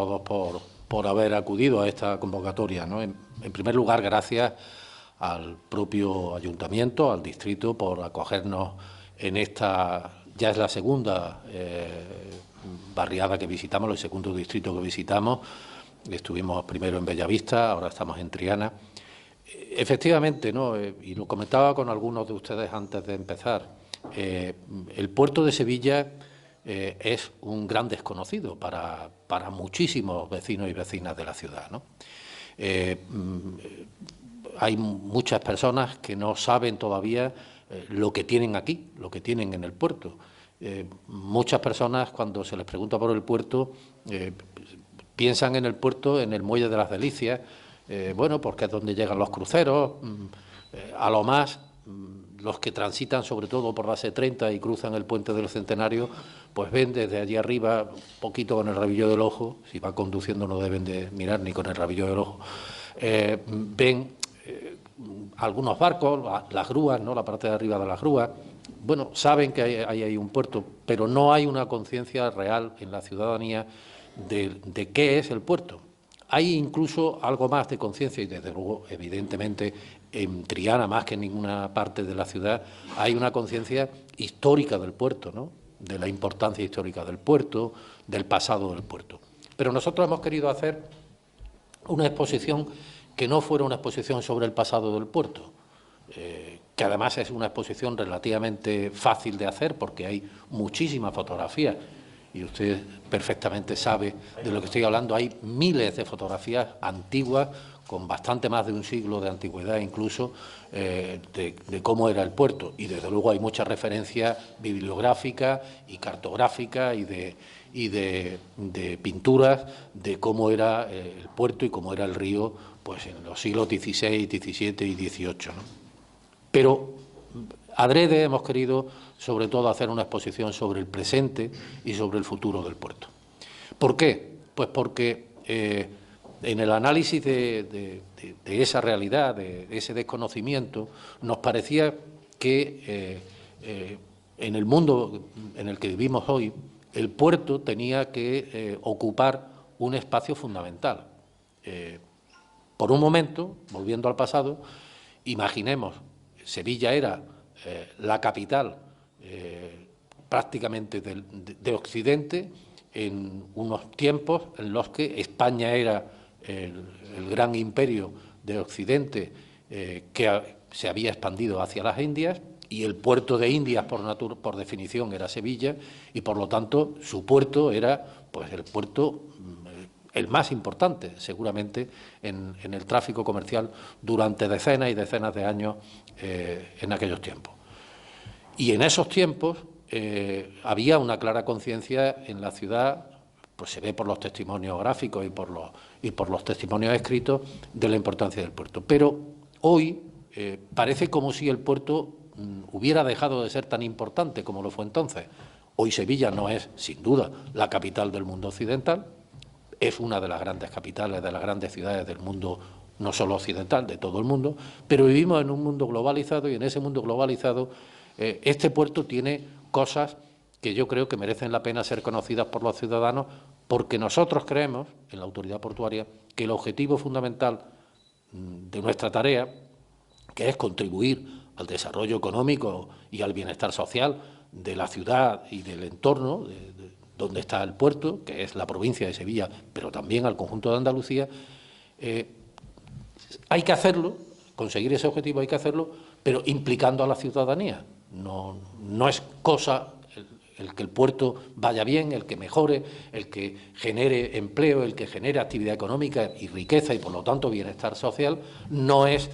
todos por haber acudido a esta convocatoria, ¿no? En primer lugar, gracias al propio ayuntamiento, al distrito, por acogernos en esta, ya es la segunda barriada que visitamos, el segundo distrito que visitamos. Estuvimos primero en Bellavista, ahora estamos en Triana. Efectivamente, ¿no? Y lo comentaba con algunos de ustedes antes de empezar, el puerto de Sevilla es un gran desconocido para muchísimos vecinos y vecinas de la ciudad, ¿no? Hay muchas personas que no saben todavía lo que tienen aquí, lo que tienen en el puerto. Muchas personas, cuando se les pregunta por el puerto, piensan en el puerto, en el Muelle de las Delicias, bueno, porque es donde llegan los cruceros, a lo más los que transitan sobre todo por la C30 y cruzan el puente del Centenario, pues ven desde allí arriba, un poquito con el rabillo del ojo, si van conduciendo no deben de mirar ni con el rabillo del ojo, ven algunos barcos, las grúas, ¿no? La parte de arriba de las grúas. Bueno, saben que hay un puerto, pero no hay una conciencia real en la ciudadanía de qué es el puerto. Hay incluso algo más de conciencia y, desde luego, evidentemente, en Triana, más que en ninguna parte de la ciudad, hay una conciencia histórica del puerto, ¿no? De la importancia histórica del puerto, del pasado del puerto. Pero nosotros hemos querido hacer una exposición que no fuera una exposición sobre el pasado del puerto, que además es una exposición relativamente fácil de hacer porque hay muchísimas fotografías. Y usted perfectamente sabe de lo que estoy hablando. Hay miles de fotografías antiguas, con bastante más de un siglo de antigüedad incluso, de cómo era el puerto. Y desde luego hay muchas referencias bibliográficas y cartográficas y de pinturas de cómo era el puerto y cómo era el río, pues en los siglos XVI, XVII y XVIII, ¿no? Pero adrede hemos querido, sobre todo, hacer una exposición sobre el presente y sobre el futuro del puerto. ¿Por qué? Pues porque en el análisis de esa realidad, de ese desconocimiento, nos parecía que en el mundo en el que vivimos hoy, el puerto tenía que ocupar un espacio fundamental. Por un momento, volviendo al pasado, imaginemos, Sevilla era la capital prácticamente de Occidente en unos tiempos en los que España era el gran imperio de Occidente que se había expandido hacia las Indias, y el puerto de Indias por definición era Sevilla, y por lo tanto su puerto era pues el puerto el más importante seguramente en el tráfico comercial durante decenas y decenas de años en aquellos tiempos. Y en esos tiempos había una clara conciencia en la ciudad, pues se ve por los testimonios gráficos y por los testimonios escritos, de la importancia del puerto. Pero hoy parece como si el puerto hubiera dejado de ser tan importante como lo fue entonces. Hoy Sevilla no es, sin duda, la capital del mundo occidental, es una de las grandes capitales, de las grandes ciudades del mundo, no solo occidental, de todo el mundo, pero vivimos en un mundo globalizado, y en ese mundo globalizado este puerto tiene cosas que yo creo que merecen la pena ser conocidas por los ciudadanos, porque nosotros creemos, en la autoridad portuaria, que el objetivo fundamental de nuestra tarea, que es contribuir al desarrollo económico y al bienestar social de la ciudad y del entorno donde está el puerto, que es la provincia de Sevilla, pero también al conjunto de Andalucía, hay que hacerlo, conseguir ese objetivo hay que hacerlo, pero implicando a la ciudadanía. No es cosa el que el puerto vaya bien, el que mejore, el que genere empleo, el que genere actividad económica y riqueza y, por lo tanto, bienestar social, no es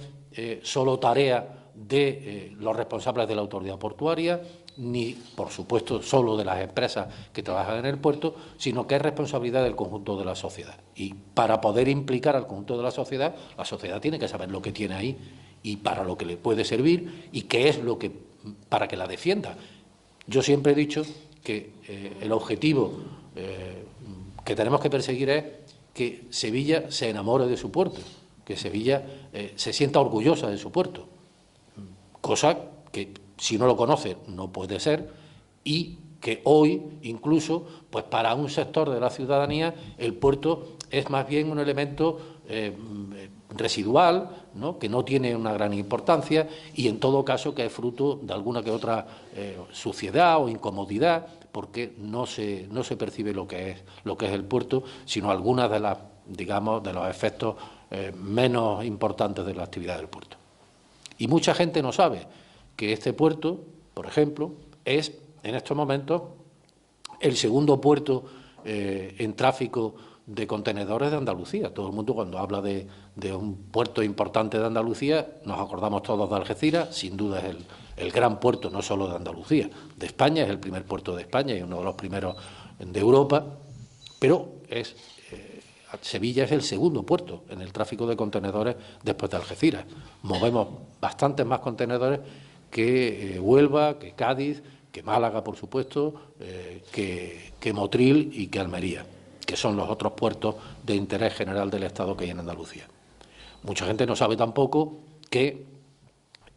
solo tarea de los responsables de la autoridad portuaria, ni, por supuesto, solo de las empresas que trabajan en el puerto, sino que es responsabilidad del conjunto de la sociedad. Y para poder implicar al conjunto de la sociedad tiene que saber lo que tiene ahí y para lo que le puede servir y qué es lo que para que la defienda. Yo siempre he dicho que el objetivo que tenemos que perseguir es que Sevilla se enamore de su puerto, que Sevilla se sienta orgullosa de su puerto, cosa que si no lo conoce no puede ser, y que hoy, incluso, pues para un sector de la ciudadanía, el puerto es más bien un elemento residual, ¿no?, que no tiene una gran importancia y, en todo caso, que es fruto de alguna que otra suciedad o incomodidad, porque no se percibe lo que es el puerto, sino algunas de las, digamos, de los efectos menos importantes de la actividad del puerto. Y mucha gente no sabe que este puerto, por ejemplo, es en estos momentos el segundo puerto en tráfico de contenedores de Andalucía. Todo el mundo, cuando habla de un puerto importante de Andalucía, nos acordamos todos de Algeciras. Sin duda es el gran puerto, no solo de Andalucía, de España, es el primer puerto de España y uno de los primeros de Europa, pero Sevilla es el segundo puerto en el tráfico de contenedores después de Algeciras. Movemos bastantes más contenedores que Huelva, que Cádiz, que Málaga, por supuesto, que Motril y que Almería, que son los otros puertos de interés general del Estado que hay en Andalucía. Mucha gente no sabe tampoco que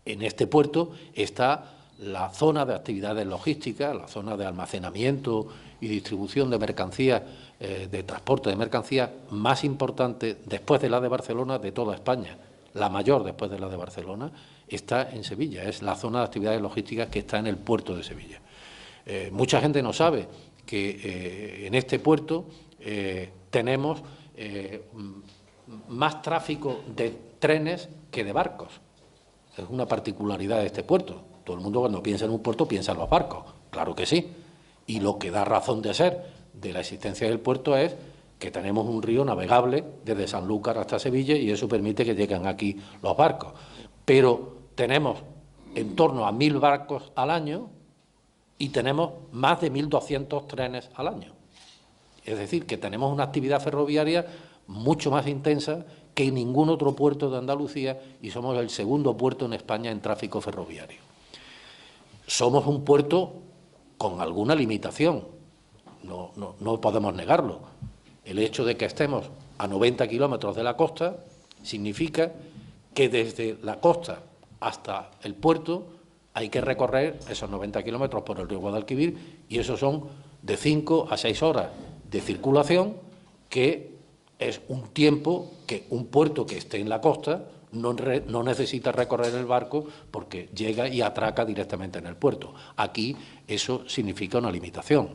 en este puerto está la zona de actividades logísticas, la zona de almacenamiento y distribución de mercancías, de transporte de mercancías más importante después de la de Barcelona de toda España. La mayor después de la de Barcelona está en Sevilla, es la zona de actividades logísticas que está en el puerto de Sevilla. Mucha gente no sabe que en este puerto tenemos más tráfico de trenes que de barcos. Es una particularidad de este puerto. Todo el mundo, cuando piensa en un puerto, piensa en los barcos. Claro que sí. Y lo que da razón de ser de la existencia del puerto es que tenemos un río navegable desde Sanlúcar hasta Sevilla y eso permite que lleguen aquí los barcos. Pero tenemos en torno a 1.000 barcos al año y tenemos más de 1.200 trenes al año. Es decir, que tenemos una actividad ferroviaria mucho más intensa que ningún otro puerto de Andalucía y somos el segundo puerto en España en tráfico ferroviario. Somos un puerto con alguna limitación, no podemos negarlo. El hecho de que estemos a 90 kilómetros de la costa significa que desde la costa hasta el puerto hay que recorrer esos 90 kilómetros por el río Guadalquivir y eso son de 5 a 6 horas de circulación, que es un tiempo que un puerto que esté en la costa no necesita recorrer el barco porque llega y atraca directamente en el puerto. Aquí eso significa una limitación.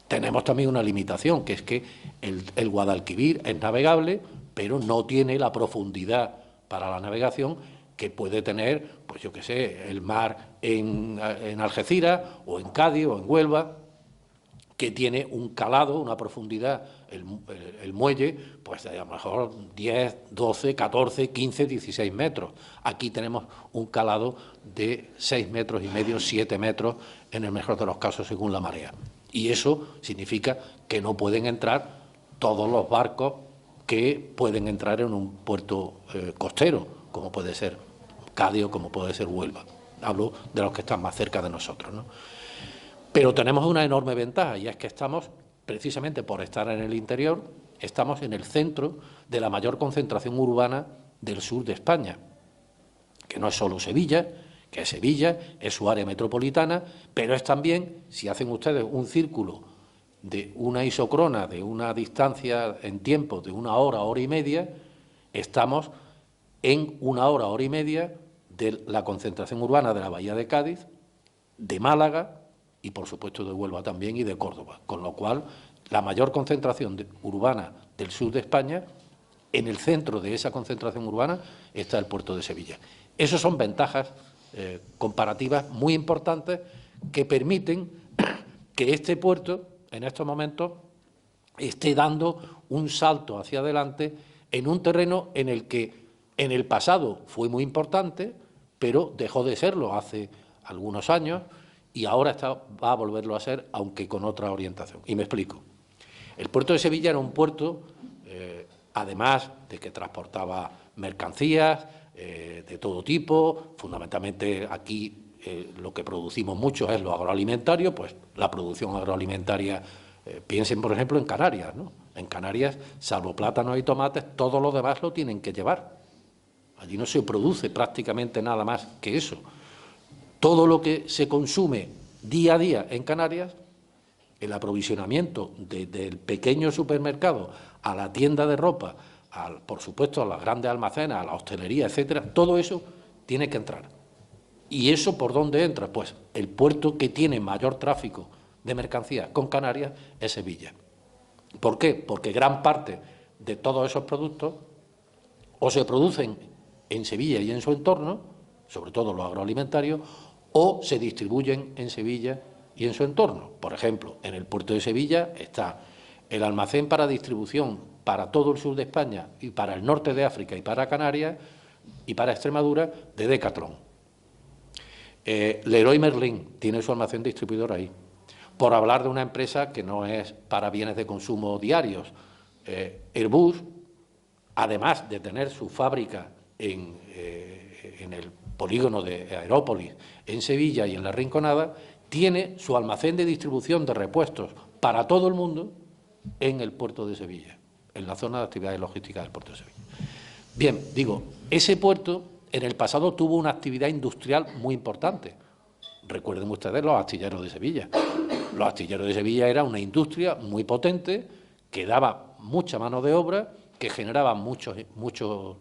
Tenemos también una limitación, que es que el Guadalquivir es navegable, pero no tiene la profundidad para la navegación que puede tener, pues yo qué sé, el mar en Algeciras o en Cádiz o en Huelva, que tiene un calado, una profundidad, el muelle, pues de a lo mejor 10, 12, 14, 15, 16 metros. Aquí tenemos un calado de 6,5 metros, 7 metros, en el mejor de los casos, según la marea. Y eso significa que no pueden entrar todos los barcos que pueden entrar en un puerto costero, como puede ser Cádiz o como puede ser Huelva. Hablo de los que están más cerca de nosotros, ¿no? Pero tenemos una enorme ventaja y es que estamos, precisamente por estar en el interior, estamos en el centro de la mayor concentración urbana del sur de España, que no es solo Sevilla, que es Sevilla, es su área metropolitana, pero es también, si hacen ustedes un círculo de una isocrona, de una distancia en tiempo de 1 hora, hora y media, estamos en 1 hora, hora y media de la concentración urbana de la Bahía de Cádiz, de Málaga y, por supuesto, de Huelva también y de Córdoba, con lo cual la mayor concentración urbana del sur de España, en el centro de esa concentración urbana está el puerto de Sevilla. Esas son ventajas comparativas muy importantes que permiten que este puerto, en estos momentos, esté dando un salto hacia adelante en un terreno en el que en el pasado fue muy importante, pero dejó de serlo hace algunos años y ahora va a volverlo a ser, aunque con otra orientación. Y me explico. El puerto de Sevilla era un puerto, además de que transportaba mercancías de todo tipo, fundamentalmente aquí lo que producimos mucho es lo agroalimentario, pues la producción agroalimentaria, piensen por ejemplo en Canarias, ¿no? En Canarias, salvo plátanos y tomates, todo lo demás lo tienen que llevar. Allí no se produce prácticamente nada más que eso. Todo lo que se consume día a día en Canarias el aprovisionamiento del pequeño supermercado a la tienda de ropa, por supuesto a las grandes almacenes, a la hostelería, etcétera, todo eso tiene que entrar. ¿Y eso por dónde entra? Pues el puerto que tiene mayor tráfico de mercancías con Canarias es Sevilla. ¿Por qué? Porque gran parte de todos esos productos o se producen en Sevilla y en su entorno, sobre todo los agroalimentarios, o se distribuyen en Sevilla y en su entorno. Por ejemplo, en el puerto de Sevilla está el almacén para distribución para todo el sur de España y para el norte de África y para Canarias y para Extremadura de Decathlon. Leroy Merlin tiene su almacén distribuidor ahí. Por hablar de una empresa que no es para bienes de consumo diarios, Airbus, además de tener su fábrica en el polígono de Aerópolis, en Sevilla y en La Rinconada, tiene su almacén de distribución de repuestos para todo el mundo en el puerto de Sevilla, en la zona de actividades logísticas del puerto de Sevilla. Bien, digo, ese puerto en el pasado tuvo una actividad industrial muy importante. Recuerden ustedes los astilleros de Sevilla. Los astilleros de Sevilla era una industria muy potente que daba mucha mano de obra, que generaba muchos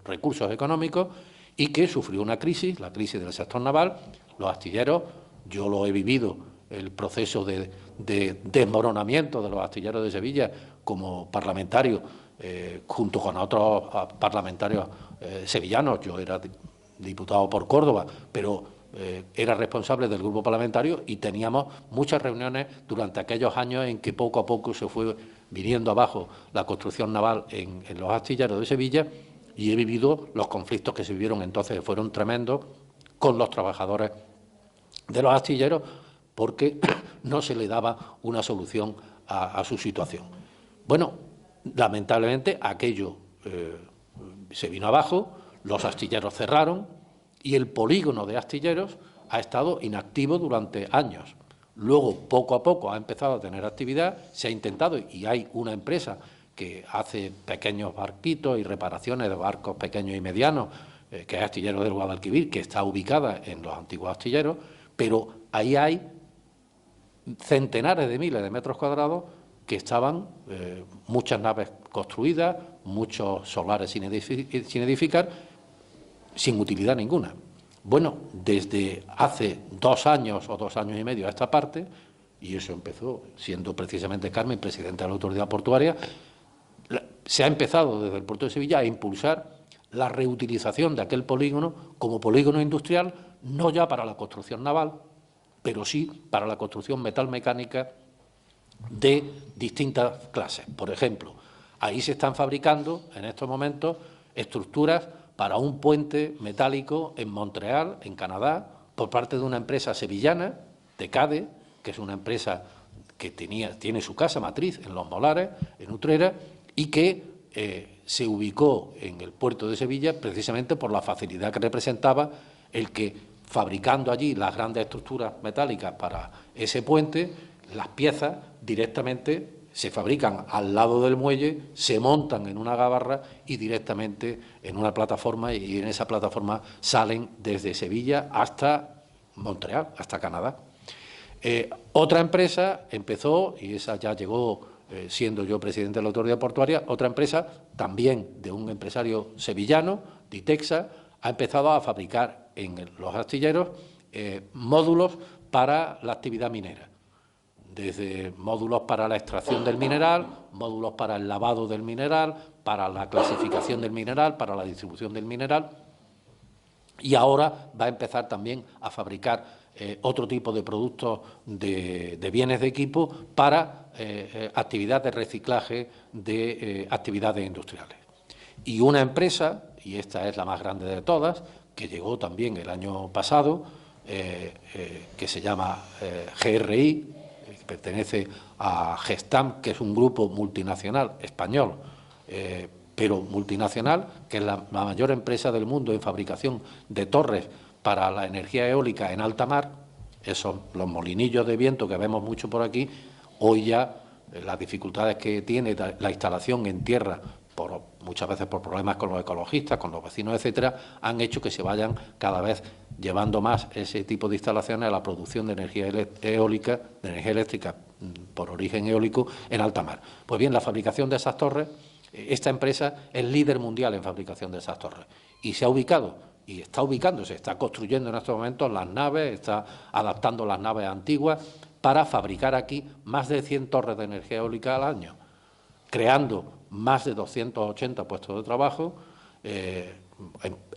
recursos económicos y que sufrió una crisis, la crisis del sector naval. Los astilleros, yo lo he vivido, el proceso de desmoronamiento de los astilleros de Sevilla como parlamentario, junto con otros parlamentarios sevillanos. Yo era diputado por Córdoba, pero era responsable del grupo parlamentario y teníamos muchas reuniones durante aquellos años en que poco a poco se fue viniendo abajo la construcción naval en los astilleros de Sevilla, y he vivido los conflictos que se vivieron entonces, que fueron tremendos, con los trabajadores de los astilleros, porque no se le daba una solución a su situación. Bueno, lamentablemente aquello se vino abajo, los astilleros cerraron y el polígono de astilleros ha estado inactivo durante años. Luego, poco a poco, ha empezado a tener actividad, se ha intentado, y hay una empresa que hace pequeños barquitos y reparaciones de barcos pequeños y medianos, que es Astilleros del Guadalquivir, que está ubicada en los antiguos astilleros, pero ahí hay centenares de miles de metros cuadrados que estaban muchas naves construidas, muchos solares sin edificar, sin utilidad ninguna. Bueno, desde hace 2 años o 2 años y medio a esta parte, y eso empezó siendo precisamente Carmen presidenta de la Autoridad Portuaria, se ha empezado desde el puerto de Sevilla a impulsar la reutilización de aquel polígono como polígono industrial, no ya para la construcción naval, pero sí para la construcción metalmecánica de distintas clases. Por ejemplo, ahí se están fabricando en estos momentos estructuras para un puente metálico en Montreal, en Canadá, por parte de una empresa sevillana, Tecade, que es una empresa que tiene su casa matriz en Los Molares, en Utrera, y que se ubicó en el puerto de Sevilla precisamente por la facilidad que representaba el que, fabricando allí las grandes estructuras metálicas para ese puente, las piezas directamente se fabrican al lado del muelle, se montan en una gabarra y directamente en una plataforma, y en esa plataforma salen desde Sevilla hasta Montreal, hasta Canadá. Otra empresa empezó, y esa ya llegó siendo yo presidente de la Autoridad Portuaria, otra empresa también de un empresario sevillano, Ditexa, ha empezado a fabricar en los astilleros módulos para la actividad minera, desde módulos para la extracción del mineral, módulos para el lavado del mineral, para la clasificación del mineral, para la distribución del mineral, y ahora va a empezar también a fabricar otro tipo de productos de bienes de equipo para actividad de reciclaje de actividades industriales. Y una empresa, y esta es la más grande de todas, que llegó también el año pasado, que se llama GRI, que pertenece a Gestamp, que es un grupo multinacional español, pero multinacional, que es la mayor empresa del mundo en fabricación de torres para la energía eólica en alta mar. Esos, los molinillos de viento que vemos mucho por aquí, hoy ya las dificultades que tiene la instalación en tierra, muchas veces por problemas con los ecologistas, con los vecinos, etcétera, han hecho que se vayan cada vez llevando más ese tipo de instalaciones a la producción de energía eólica, de energía eléctrica por origen eólico en alta mar. Pues bien, la fabricación de esas torres, esta empresa es líder mundial en fabricación de esas torres y se ha ubicado y está ubicándose, está construyendo en estos momentos las naves, está adaptando las naves antiguas para fabricar aquí más de 100 torres de energía eólica al año, creando más de 280 puestos de trabajo,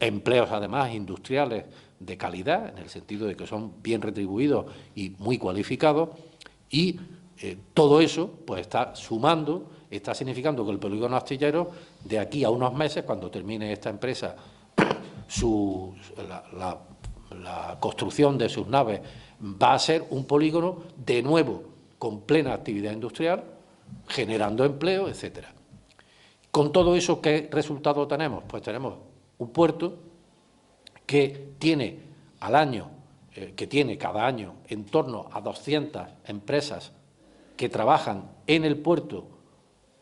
empleos además industriales de calidad, en el sentido de que son bien retribuidos y muy cualificados, y todo eso pues está sumando, está significando que el polígono astillero, de aquí a unos meses, cuando termine esta empresa la construcción de sus naves, va a ser un polígono de nuevo con plena actividad industrial, generando empleo, etcétera. Con todo eso, ¿qué resultado tenemos? Pues tenemos un puerto que tiene al año, que tiene cada año en torno a 200 empresas que trabajan en el puerto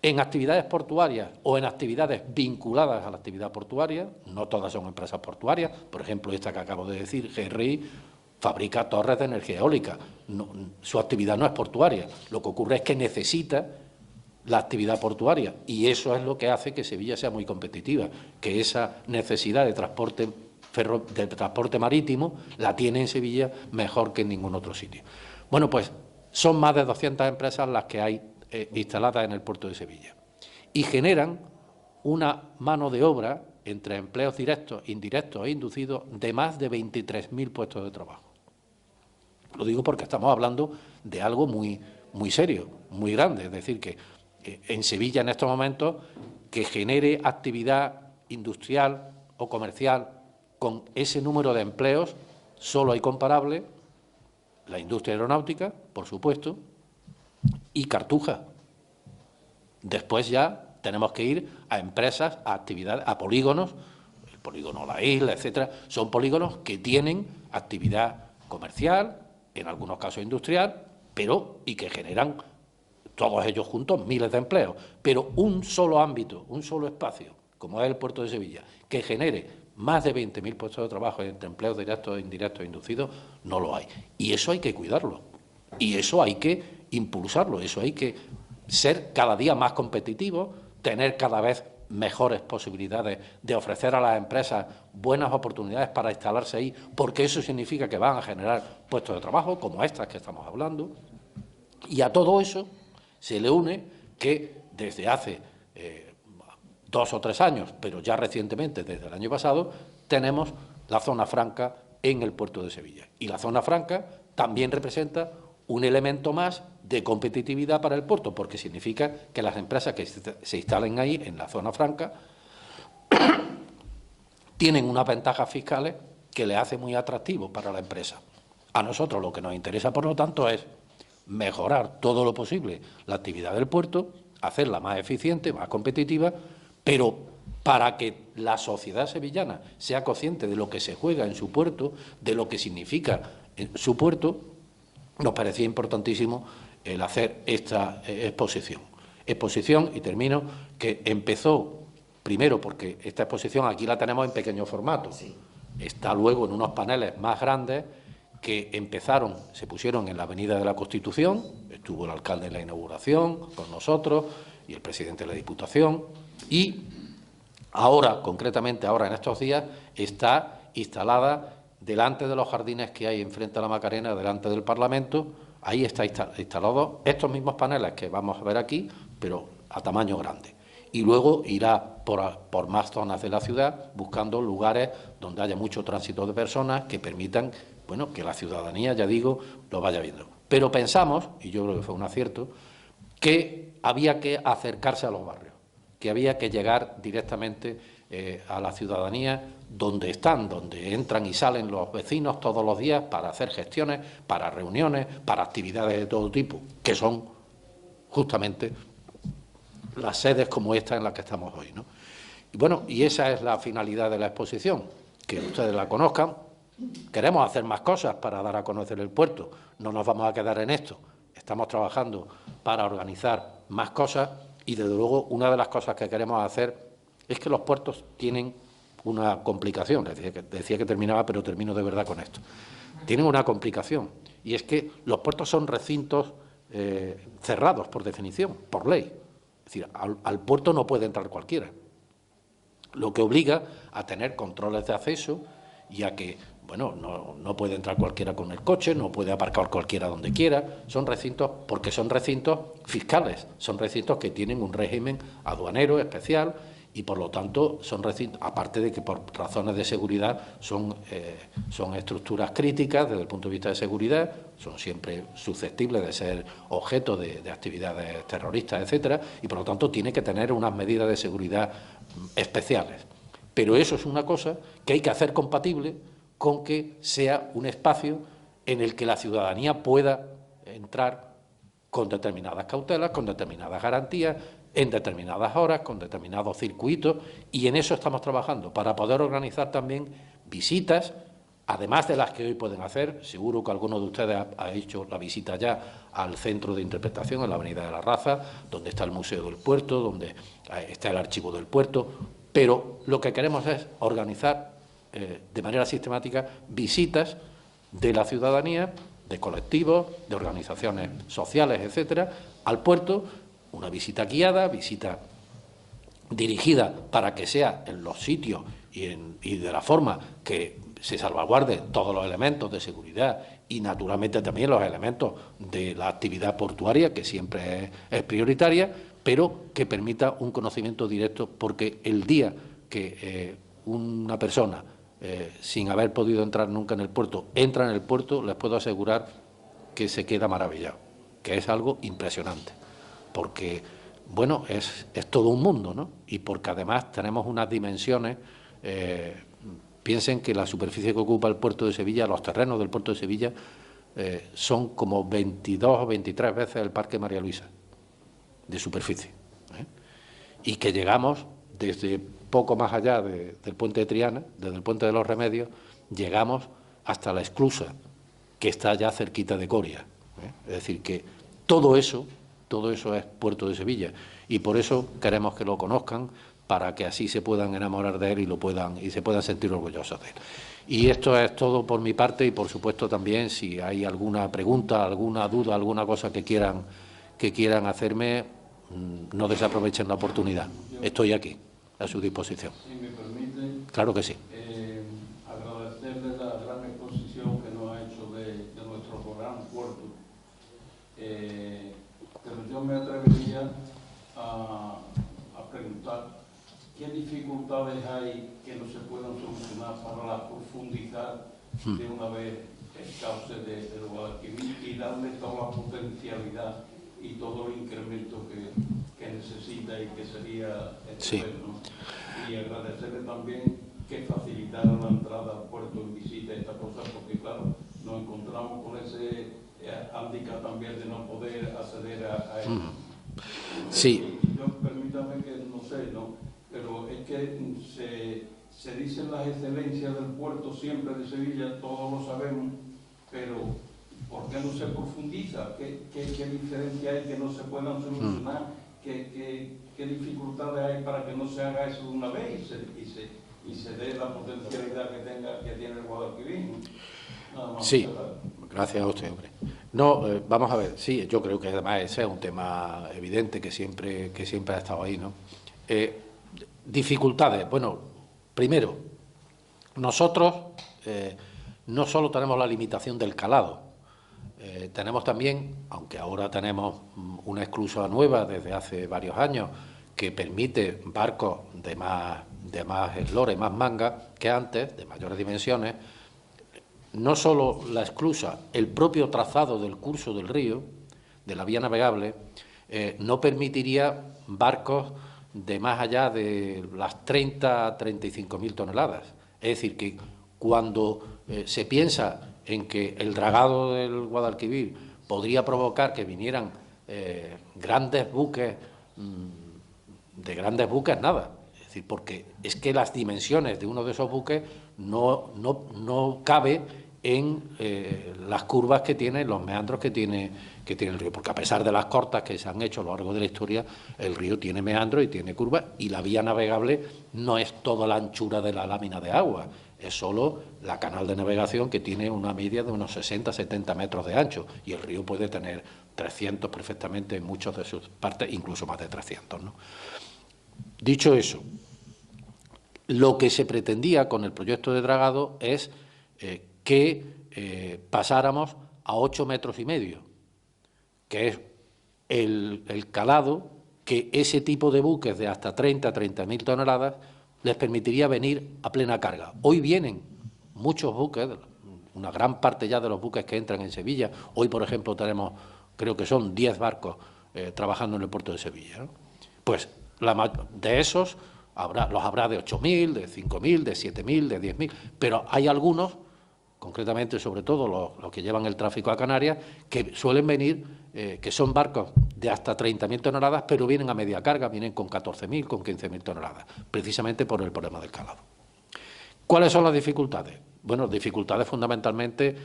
en actividades portuarias o en actividades vinculadas a la actividad portuaria. No todas son empresas portuarias. Por ejemplo, esta que acabo de decir, GRI, fabrica torres de energía eólica. No, su actividad no es portuaria. Lo que ocurre es que necesita la actividad portuaria y eso es lo que hace que Sevilla sea muy competitiva, que esa necesidad de transporte marítimo la tiene en Sevilla mejor que en ningún otro sitio. Bueno, pues son más de 200 empresas las que hay instaladas en el puerto de Sevilla y generan una mano de obra entre empleos directos, indirectos e inducidos de más de 23.000 puestos de trabajo. Lo digo porque estamos hablando de algo muy serio, muy grande, es decir, que en Sevilla en estos momentos que genere actividad industrial o comercial con ese número de empleos solo hay comparable la industria aeronáutica, por supuesto, y Cartuja. Después ya tenemos que ir a empresas, a actividades, a polígonos, el polígono La Isla, etcétera. Son polígonos que tienen actividad comercial, en algunos casos industrial, y que generan todos ellos juntos miles de empleos. Pero un solo ámbito, un solo espacio, como es el puerto de Sevilla, que genere más de 20.000 puestos de trabajo entre empleos directos, indirectos e inducidos, no lo hay. Y eso hay que cuidarlo. Y eso hay que impulsarlo. Eso hay que ser cada día más competitivos, tener cada vez mejores posibilidades de ofrecer a las empresas buenas oportunidades para instalarse ahí, porque eso significa que van a generar puestos de trabajo, como estas que estamos hablando. Y a todo eso se le une que desde hace 2 o 3 años, pero ya recientemente, desde el año pasado, tenemos la zona franca en el puerto de Sevilla. Y la zona franca también representa un elemento más de competitividad para el puerto, porque significa que las empresas que se instalen ahí, en la zona franca, tienen unas ventajas fiscales que le hace muy atractivo para la empresa. A nosotros lo que nos interesa, por lo tanto, es mejorar todo lo posible la actividad del puerto, hacerla más eficiente, más competitiva, pero para que la sociedad sevillana sea consciente de lo que se juega en su puerto, de lo que significa su puerto, nos parecía importantísimo el hacer esta exposición. Exposición, y termino, que empezó primero porque esta exposición aquí la tenemos en pequeño formato. Sí. Está luego en unos paneles más grandes que empezaron, se pusieron en la Avenida de la Constitución, estuvo el alcalde en la inauguración con nosotros y el presidente de la Diputación, y ahora, concretamente ahora en estos días, está instalada delante de los jardines que hay enfrente a la Macarena, delante del Parlamento. Ahí está instalado estos mismos paneles que vamos a ver aquí, pero a tamaño grande. Y luego irá por más zonas de la ciudad, buscando lugares donde haya mucho tránsito de personas que permitan, bueno, que la ciudadanía, ya digo, lo vaya viendo. Pero pensamos, y yo creo que fue un acierto, que había que acercarse a los barrios, que había que llegar directamente a la ciudadanía donde están, donde entran y salen los vecinos todos los días para hacer gestiones, para reuniones, para actividades de todo tipo, que son justamente las sedes como esta en la que estamos hoy, ¿no? Y bueno, y esa es la finalidad de la exposición, que ustedes la conozcan. Queremos hacer más cosas para dar a conocer el puerto, no nos vamos a quedar en esto. Estamos trabajando para organizar más cosas y, desde luego, una de las cosas que queremos hacer es que los puertos tienen una complicación. Decía que terminaba, pero termino de verdad con esto. Tienen una complicación, y es que los puertos son recintos cerrados por definición, por ley. Es decir, al puerto no puede entrar cualquiera, lo que obliga a tener controles de acceso y a que, bueno, no puede entrar cualquiera con el coche, no puede aparcar cualquiera donde quiera. Son recintos, porque son recintos fiscales, son recintos que tienen un régimen aduanero especial y, por lo tanto, son recintos, aparte de que por razones de seguridad son estructuras críticas desde el punto de vista de seguridad, son siempre susceptibles de ser objeto de actividades terroristas, etcétera, y, por lo tanto, tiene que tener unas medidas de seguridad especiales. Pero eso es una cosa que hay que hacer compatible con que sea un espacio en el que la ciudadanía pueda entrar con determinadas cautelas, con determinadas garantías, en determinadas horas, con determinados circuitos, y en eso estamos trabajando, para poder organizar también visitas, además de las que hoy pueden hacer. Seguro que alguno de ustedes ha hecho la visita ya al centro de interpretación, en la Avenida de la Raza, donde está el Museo del Puerto, donde está el Archivo del Puerto, pero lo que queremos es organizar de manera sistemática visitas de la ciudadanía, de colectivos, de organizaciones sociales, etcétera, al puerto, una visita guiada, visita dirigida para que sea en los sitios y de la forma que se salvaguarden todos los elementos de seguridad y, naturalmente, también los elementos de la actividad portuaria, que siempre es prioritaria, pero que permita un conocimiento directo, porque el día que una persona, sin haber podido entrar nunca en el puerto, entra en el puerto, les puedo asegurar que se queda maravillado, que es algo impresionante, porque, bueno, es todo un mundo, ¿no? Y porque además tenemos unas dimensiones. Piensen que la superficie que ocupa el puerto de Sevilla, los terrenos del puerto de Sevilla, son como 22 o 23 veces el Parque María Luisa de superficie, y que llegamos desde poco más allá del puente de Triana, desde el puente de los Remedios, llegamos hasta la esclusa, que está ya cerquita de Coria. Es decir, que todo eso es puerto de Sevilla, y por eso queremos que lo conozcan, para que así se puedan enamorar de él y se puedan sentir orgullosos de él. Y esto es todo por mi parte, y por supuesto también, si hay alguna pregunta, alguna duda, alguna cosa que quieran hacerme, no desaprovechen la oportunidad. Estoy aquí, a su disposición. Si me permite. Claro que sí. Agradecerle la gran exposición que nos ha hecho de nuestro gran puerto. Pero yo me atrevería a preguntar qué dificultades hay que no se puedan solucionar para profundizar de una vez el cauce del Guadalquivir y darle toda la potencialidad y todo el incremento que necesita y que sería estupendo. Sí. Y agradecerle también que facilitara la entrada al puerto en visita y estas cosas, porque claro, nos encontramos con ese hándicap también de no poder acceder a él. Sí. Yo, permítame que no sé, ¿no? Pero es que se dicen las excelencias del puerto siempre de Sevilla, todos lo sabemos, pero ¿por qué no se profundiza? ¿Qué diferencia hay que no se puedan solucionar? ¿Qué dificultades hay para que no se haga eso de una vez y se dé la potencialidad que tiene el Guadalquivir? Nada más. Sí, gracias a usted, hombre. No, vamos a ver, sí, yo creo que además ese es un tema evidente que siempre ha estado ahí, ¿no? Dificultades. Bueno, primero, nosotros no solo tenemos la limitación del calado, tenemos también, aunque ahora tenemos una esclusa nueva desde hace varios años que permite barcos de más eslora y más manga que antes, de mayores dimensiones, no solo la esclusa, el propio trazado del curso del río, de la vía navegable, no permitiría barcos de más allá de las 30 a 35.000 toneladas. Es decir, que cuando se piensa en que el dragado del Guadalquivir podría provocar que vinieran grandes buques, nada. Es decir, porque es que las dimensiones de uno de esos buques no cabe en las curvas que tiene, los meandros que tiene el río, porque a pesar de las cortas que se han hecho a lo largo de la historia, el río tiene meandros y tiene curvas, y la vía navegable no es toda la anchura de la lámina de agua, es solo la canal de navegación, que tiene una media de unos 60-70 metros de ancho, y el río puede tener 300 perfectamente en muchas de sus partes, incluso más de 300, ¿no? Dicho eso, lo que se pretendía con el proyecto de dragado es que pasáramos a 8,5 metros, que es el calado que ese tipo de buques de hasta 30.000 toneladas les permitiría venir a plena carga. Hoy vienen muchos buques, una gran parte ya de los buques que entran en Sevilla. Hoy, por ejemplo, tenemos, creo que son 10 barcos trabajando en el puerto de Sevilla, ¿no? Pues de esos los habrá de 8.000, de 5.000, de 7.000, de 10.000, pero hay algunos, concretamente sobre todo los que llevan el tráfico a Canarias, que suelen venir, que son barcos de hasta 30.000 toneladas, pero vienen a media carga, vienen con 14.000, con 15.000 toneladas, precisamente por el problema del calado. ¿Cuáles son las dificultades? Bueno, dificultades fundamentalmente,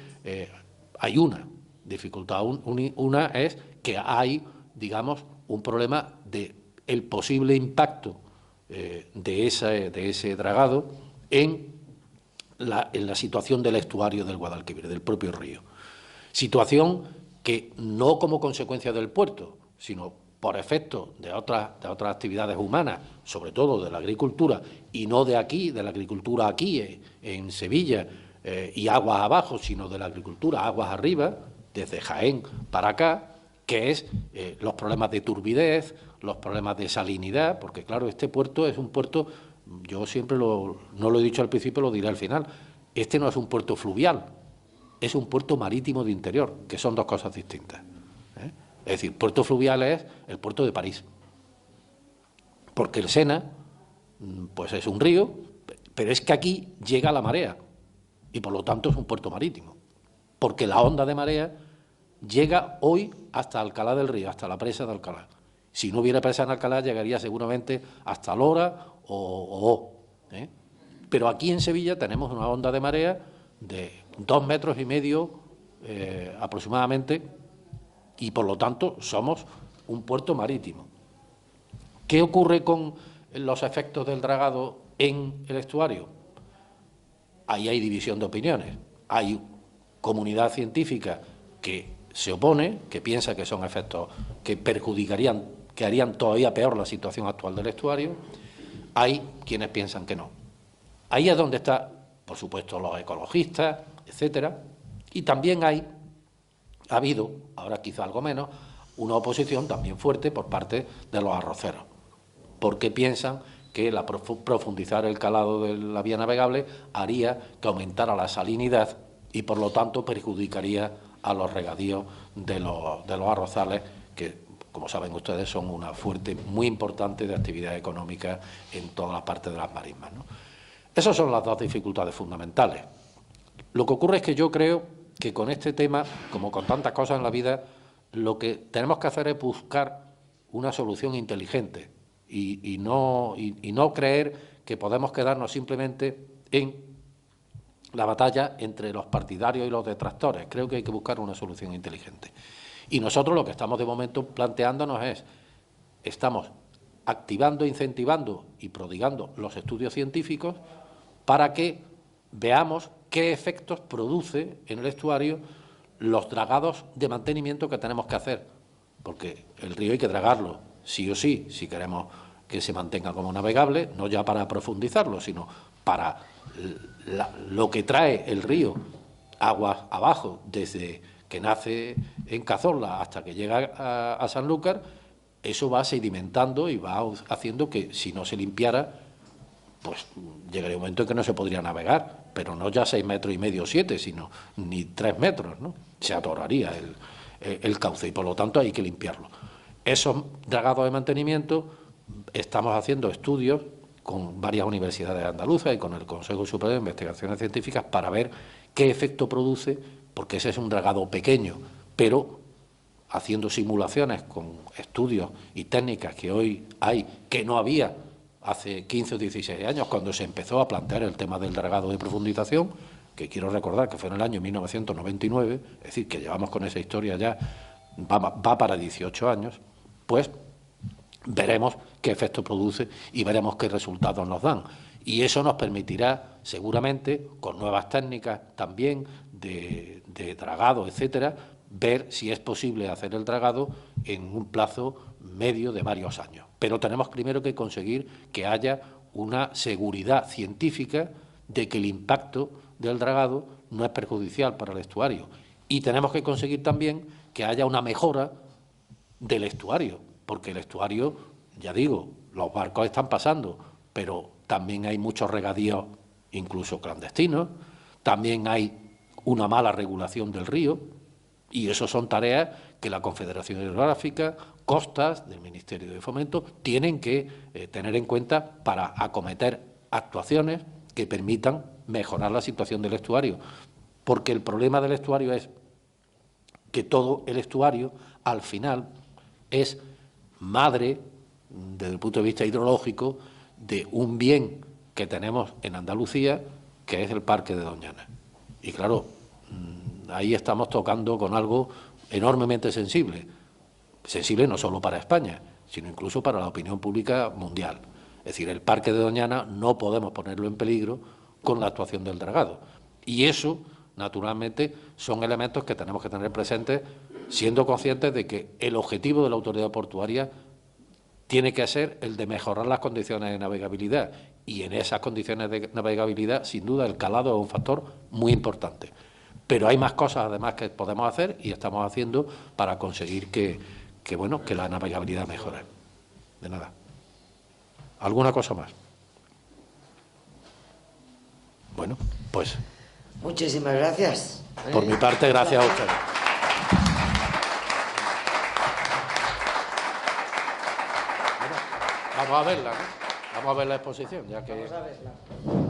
hay una dificultad. Una es que hay, digamos, un problema de el posible impacto de ese dragado en la situación del estuario del Guadalquivir, del propio río. Situación que no como consecuencia del puerto, sino por efecto de otras actividades humanas, sobre todo de la agricultura, y no de aquí, de la agricultura aquí en Sevilla y aguas abajo, sino de la agricultura aguas arriba, desde Jaén para acá, que es los problemas de turbidez, los problemas de salinidad, porque claro, este puerto es un puerto, yo siempre no lo he dicho al principio, lo diré al final, este no es un puerto fluvial, es un puerto marítimo de interior, que son dos cosas distintas. Es decir, puerto fluvial es el puerto de París, porque el Sena, pues es un río, pero es que aquí llega la marea, y por lo tanto es un puerto marítimo, porque la onda de marea llega hoy hasta Alcalá del Río, hasta la presa de Alcalá. Si no hubiera presa en Alcalá, llegaría seguramente hasta Lora o Pero aquí en Sevilla tenemos una onda de marea de 2,5 metros aproximadamente, y por lo tanto somos un puerto marítimo. ¿Qué ocurre con los efectos del dragado en el estuario? Ahí hay división de opiniones. Hay comunidad científica que se opone, que piensa que son efectos que perjudicarían, que harían todavía peor la situación actual del estuario. Hay quienes piensan que no. Ahí es donde están, por supuesto, los ecologistas, etcétera, y también ha habido, ahora quizá algo menos, una oposición también fuerte por parte de los arroceros, porque piensan que profundizar el calado de la vía navegable haría que aumentara la salinidad y, por lo tanto, perjudicaría a los regadíos de los arrozales, que, como saben ustedes, son una fuente muy importante de actividad económica en todas las partes de las marismas, ¿no? Esas son las dos dificultades fundamentales. Lo que ocurre es que yo creo que con este tema, como con tantas cosas en la vida, lo que tenemos que hacer es buscar una solución inteligente y no creer que podemos quedarnos simplemente en la batalla entre los partidarios y los detractores. Creo que hay que buscar una solución inteligente. Y nosotros lo que estamos de momento planteándonos estamos activando, incentivando y prodigando los estudios científicos para que veamos qué efectos produce en el estuario los dragados de mantenimiento que tenemos que hacer, porque el río hay que dragarlo, sí o sí, si queremos que se mantenga como navegable, no ya para profundizarlo, sino para lo que trae el río aguas abajo, desde que nace en Cazorla hasta que llega a Sanlúcar. Eso va sedimentando y va haciendo que, si no se limpiara, pues llegaría un momento en que no se podría navegar, pero no ya 6,5 metros o 7, sino ni 3 metros, ¿no? Se atoraría el cauce y, por lo tanto, hay que limpiarlo. Esos dragados de mantenimiento, estamos haciendo estudios con varias universidades andaluzas y con el Consejo Superior de Investigaciones Científicas para ver qué efecto produce, porque ese es un dragado pequeño, pero haciendo simulaciones con estudios y técnicas que hoy hay, que no había hace 15 o 16 años, cuando se empezó a plantear el tema del dragado de profundización, que quiero recordar que fue en el año 1999, es decir, que llevamos con esa historia ya, va para 18 años, pues veremos qué efecto produce y veremos qué resultados nos dan. Y eso nos permitirá, seguramente, con nuevas técnicas también de dragado, etcétera, ver si es posible hacer el dragado en un plazo medio de varios años. Pero tenemos primero que conseguir que haya una seguridad científica de que el impacto del dragado no es perjudicial para el estuario. Y tenemos que conseguir también que haya una mejora del estuario, porque el estuario, ya digo, los barcos están pasando, pero también hay muchos regadíos, incluso clandestinos, también hay una mala regulación del río, y eso son tareas que la Confederación Hidrográfica, Costas, del Ministerio de Fomento, tienen que tener en cuenta para acometer actuaciones que permitan mejorar la situación del estuario, porque el problema del estuario es que todo el estuario, al final, es madre, desde el punto de vista hidrológico, de un bien que tenemos en Andalucía, que es el Parque de Doñana. Y claro, ahí estamos tocando con algo enormemente sensible no solo para España, sino incluso para la opinión pública mundial. Es decir, el Parque de Doñana no podemos ponerlo en peligro con la actuación del dragado. Y eso, naturalmente, son elementos que tenemos que tener presentes, siendo conscientes de que el objetivo de la autoridad portuaria tiene que ser el de mejorar las condiciones de navegabilidad. Y en esas condiciones de navegabilidad, sin duda, el calado es un factor muy importante. Pero hay más cosas, además, que podemos hacer y estamos haciendo para conseguir que la navegabilidad mejore. De nada. ¿Alguna cosa más? Bueno, pues... Muchísimas gracias. Por mi parte, gracias a ustedes. Bueno, vamos a verla, ¿no? Vamos a ver la exposición, ya que... Vamos a verla.